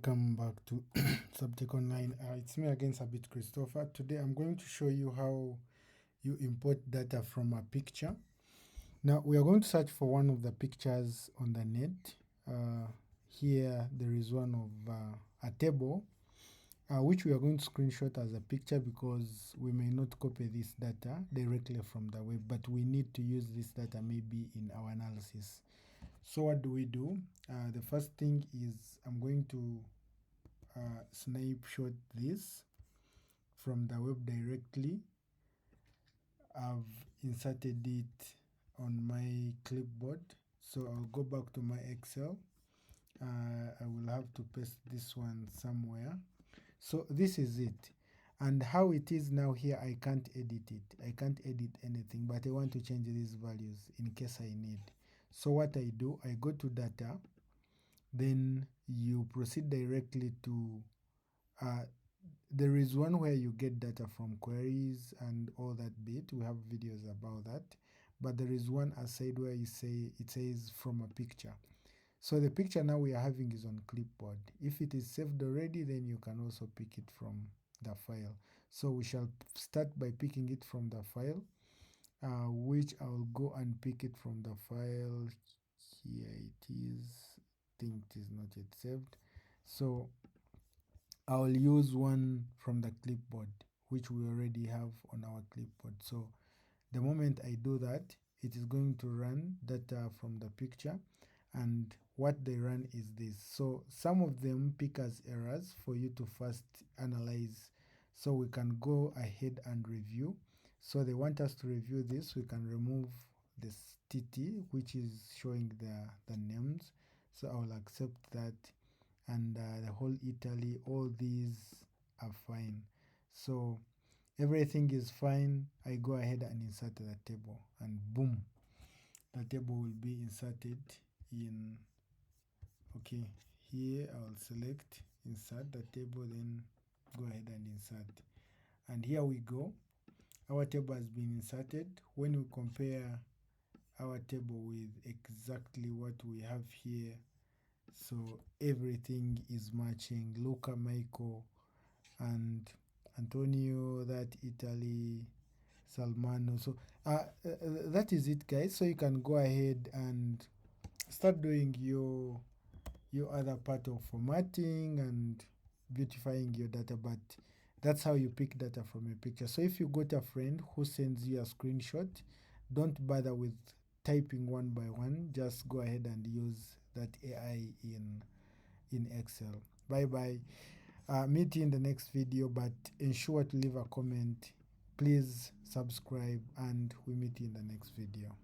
Welcome back to Subtech Online. It's me again, Sabit Christopher. Today I'm going to show you how you import data from a picture. Now we are going to search for one of the pictures on the net. Here there is one of a table which we are going to screenshot as a picture because we may not copy this data directly from the web, but we need to use this data maybe in our analysis. So what do? The first thing is I'm going to snapshot this from the web directly. I've inserted it on my clipboard, so I'll go back to my Excel. I will have to paste this one somewhere. So this is it, and how it is now here, I can't edit it. I can't edit anything, but I want to change these values in case I need. So what I do, I go to data, then you proceed directly to there is one where you get data from queries and all that bit. We have videos about that, but there is one aside where it says from a picture. So the picture now we are having is on clipboard. If it is saved already, then you can also pick it from the file. So we shall start by picking it from the file, which I'll go and pick it from the file. Here it is. I think it is not yet saved. So I'll use one from the clipboard, which we already have on our clipboard. So the moment I do that, it is going to run data from the picture, and what they run is this. So some of them pick as errors for you to first analyze, so we can go ahead and review. So they want us to review this. We can remove this TT, which is showing the names. So I'll accept that, and the whole Italy, all these are fine. So everything is fine. I go ahead and insert the table, and boom, the table will be inserted in. Okay, here I'll select insert the table, then go ahead and insert, and here we go. Our table has been inserted. When we compare our table with exactly what we have here, so everything is matching. Luca, Michael, and Antonio, that Italy, Salmano. So that is it, guys. So you can go ahead and start doing your other part of formatting and beautifying your data, but that's how you pick data from a picture. So if you got a friend who sends you a screenshot, don't bother with typing one by one. Just go ahead and use that AI in Excel. Bye bye. Meet you in the next video, but ensure to leave a comment. Please subscribe, and we meet you in the next video.